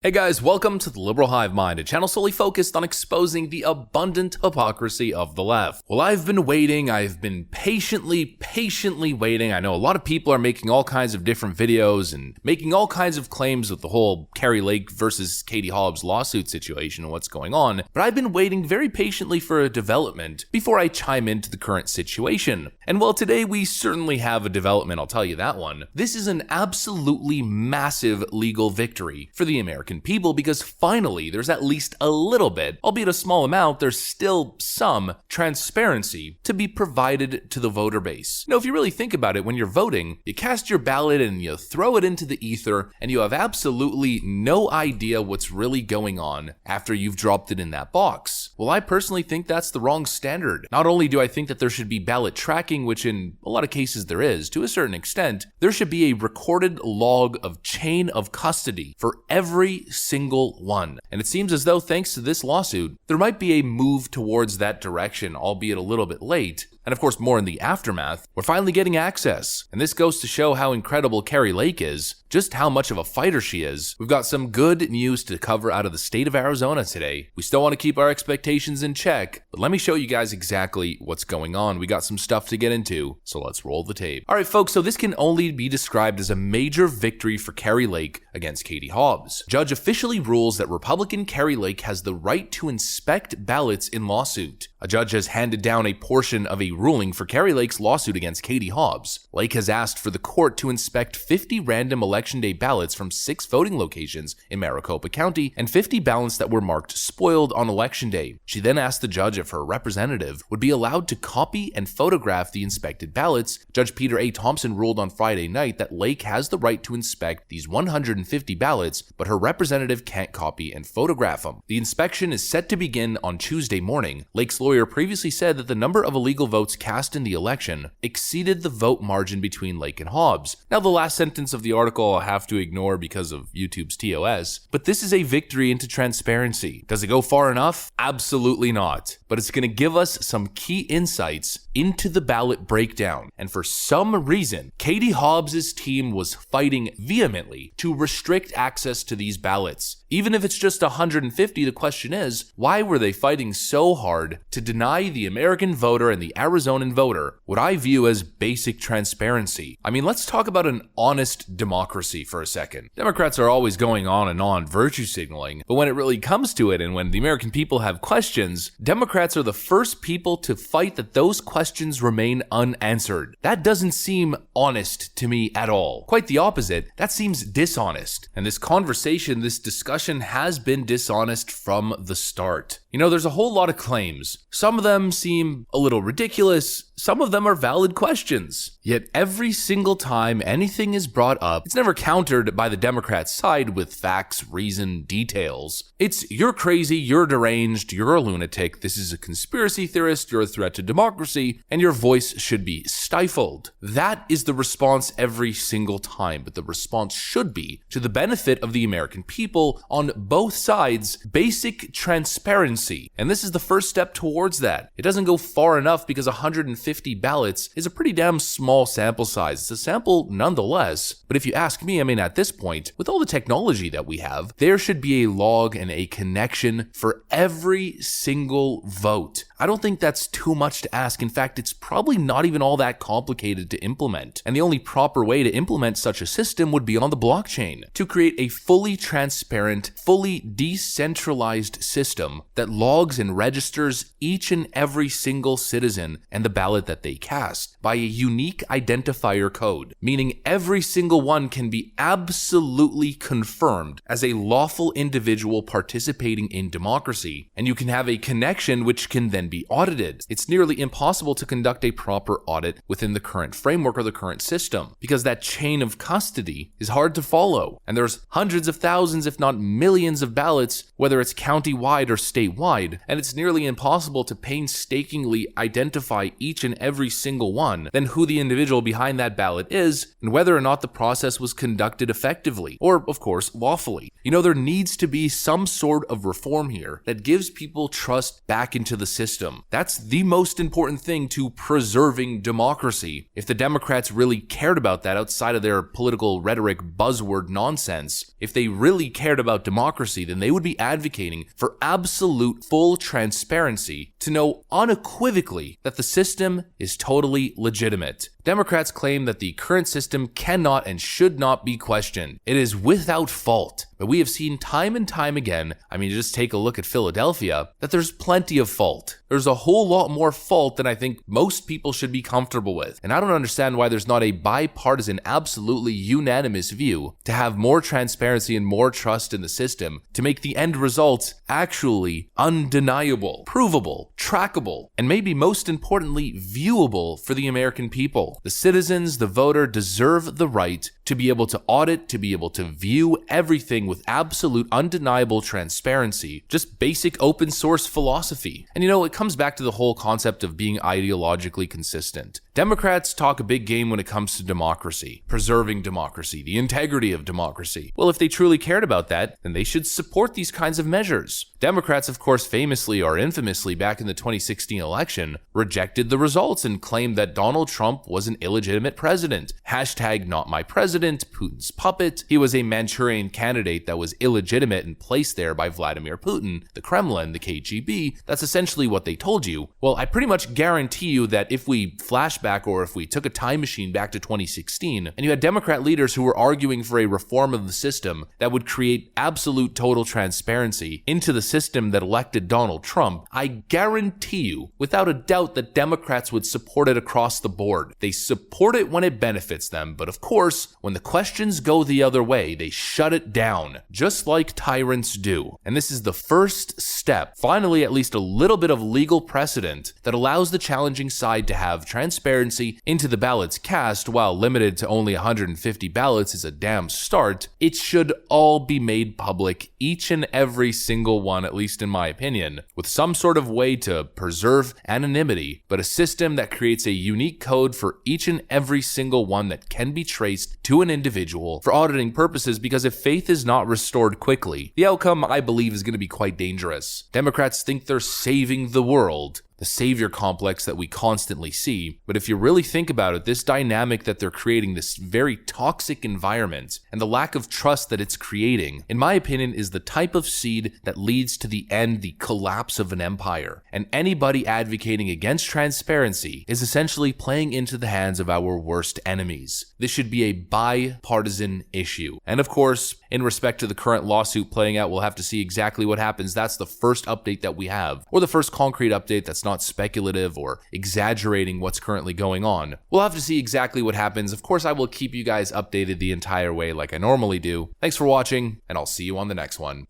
Hey guys, welcome to the Liberal Hive Mind, a channel solely focused on exposing the abundant hypocrisy of the left. Well, I've been waiting, I've been patiently waiting. I know a lot of people are making all kinds of different videos and making all kinds of claims with the whole Kari Lake versus Katie Hobbs lawsuit situation and what's going on, but I've been waiting very patiently for a development before I chime into the current situation. And well, today we certainly have a development, I'll tell you that one. This is an absolutely massive legal victory for the American people, because finally there's at least a little bit, albeit a small amount, there's still some transparency to be provided to the voter base. Now, if you really think about it, when you're voting, you cast your ballot and you throw it into the ether, and you have absolutely no idea what's really going on after you've dropped it in that box. Well, I personally think that's the wrong standard. Not only do I think that there should be ballot tracking, which in a lot of cases there is, to a certain extent, there should be a recorded log of chain of custody for every single one. And it seems as though, thanks to this lawsuit, there might be a move towards that direction, albeit a little bit late. And of course, more in the aftermath, we're finally getting access. And this goes to show how incredible Kari Lake is, just how much of a fighter she is. We've got some good news to cover out of the state of Arizona today. We still want to keep our expectations in check, but let me show you guys exactly what's going on. We got some stuff to get into, so let's roll the tape. All right, folks, so this can only be described as a major victory for Kari Lake against Katie Hobbs. Judge officially rules that Republican Kari Lake has the right to inspect ballots in lawsuit. A judge has handed down a portion of a ruling for Kari Lake's lawsuit against Katie Hobbs. Lake has asked for the court to inspect 50 random Election Day ballots from 6 voting locations in Maricopa County and 50 ballots that were marked spoiled on Election Day. She then asked the judge if her representative would be allowed to copy and photograph the inspected ballots. Judge Peter A. Thompson ruled on Friday night that Lake has the right to inspect these 150 ballots, but her representative can't copy and photograph them. The inspection is set to begin on Tuesday morning. Lake's lawyer previously said that the number of illegal votes cast in the election exceeded the vote margin between Lake and Hobbs. Now, the last sentence of the article I'll have to ignore because of YouTube's TOS, but this is a victory into transparency. Does it go far enough? Absolutely not. But it's going to give us some key insights into the ballot breakdown. And for some reason, Katie Hobbs' team was fighting vehemently to restrict access to these ballots. Even if it's just 150, the question is, why were they fighting so hard to deny the American voter and the Arizonan voter what I view as basic transparency? I mean, let's talk about an honest democracy for a second. Democrats are always going on and on virtue signaling, but when it really comes to it and when the American people have questions, Democrats are the first people to fight that those questions remain unanswered. That doesn't seem honest to me at all. Quite the opposite. That seems dishonest. And this conversation, this discussion has been dishonest from the start. You know, there's a whole lot of claims. Some of them seem a little ridiculous. Some of them are valid questions. Yet every single time anything is brought up, it's never countered by the Democrat side with facts, reason, details. It's, you're crazy, you're deranged, you're a lunatic, this is a conspiracy theorist, you're a threat to democracy, and your voice should be stifled. That is the response every single time, but the response should be, to the benefit of the American people on both sides, basic transparency. And this is the first step towards that. It doesn't go far enough because 150 ballots is a pretty damn small sample size. It's a sample nonetheless, but if you ask me, I mean, at this point, with all the technology that we have, there should be a log and a connection for every single vote. I don't think that's too much to ask. In fact, it's probably not even all that complicated to implement. And the only proper way to implement such a system would be on the blockchain, to create a fully transparent, fully decentralized system that logs and registers each and every single citizen and the ballot that they cast by a unique identifier code, meaning every single one can be absolutely confirmed as a lawful individual participating in democracy, and you can have a connection which can then be audited. It's nearly impossible to conduct a proper audit within the current framework or the current system, because that chain of custody is hard to follow, and there's hundreds of thousands, if not millions of ballots, whether it's county-wide or statewide, and it's nearly impossible to painstakingly identify each and every single one, then who the individual behind that ballot is, and whether or not the process was conducted effectively, or, of course, lawfully. You know, there needs to be some sort of reform here that gives people trust back into the system system. That's the most important thing to preserving democracy. If the Democrats really cared about that outside of their political rhetoric buzzword nonsense, if they really cared about democracy, then they would be advocating for absolute full transparency to know unequivocally that the system is totally legitimate. Democrats claim that the current system cannot and should not be questioned. It is without fault. But we have seen time and time again, just take a look at Philadelphia, that there's plenty of fault. There's a whole lot more fault than I think most people should be comfortable with. And I don't understand why there's not a bipartisan, absolutely unanimous view to have more transparency and more trust in the system to make the end result actually undeniable, provable, trackable, and maybe most importantly, viewable for the American people. The citizens, the voter, deserve the right to be able to audit, to be able to view everything with absolute undeniable transparency, just basic open source philosophy. And it comes back to the whole concept of being ideologically consistent. Democrats talk a big game when it comes to democracy, preserving democracy, the integrity of democracy. Well, if they truly cared about that, then they should support these kinds of measures. Democrats, of course, famously or infamously back in the 2016 election, rejected the results and claimed that Donald Trump was an illegitimate president. Hashtag not my president, Putin's puppet. He was a Manchurian candidate that was illegitimate and placed there by Vladimir Putin, the Kremlin, the KGB. That's essentially what they told you. Well, I pretty much guarantee you that if we flash back or if we took a time machine back to 2016 and you had Democrat leaders who were arguing for a reform of the system that would create absolute total transparency into the system that elected Donald Trump, I guarantee you, without a doubt, that Democrats would support it across the board. They support it when it benefits them, but of course, when the questions go the other way, they shut it down, just like tyrants do. And this is the first step, finally at least a little bit of legal precedent that allows the challenging side to have transparency into the ballots cast. While limited to only 150 ballots is a damn start, it should all be made public, each and every single one, at least in my opinion, with some sort of way to preserve anonymity, but a system that creates a unique code for each and every single one that can be traced to an individual for auditing purposes, because if faith is not restored quickly, the outcome, I believe, is going to be quite dangerous. Democrats think they're saving the world, the savior complex that we constantly see. But if you really think about it, this dynamic that they're creating, this very toxic environment, and the lack of trust that it's creating, in my opinion, is the type of seed that leads to the end, the collapse of an empire. And anybody advocating against transparency is essentially playing into the hands of our worst enemies. This should be a bipartisan issue. And of course, in respect to the current lawsuit playing out, we'll have to see exactly what happens. That's the first update that we have, or the first concrete update that's not speculative or exaggerating what's currently going on. We'll have to see exactly what happens. Of course, I will keep you guys updated the entire way like I normally do. Thanks for watching, and I'll see you on the next one.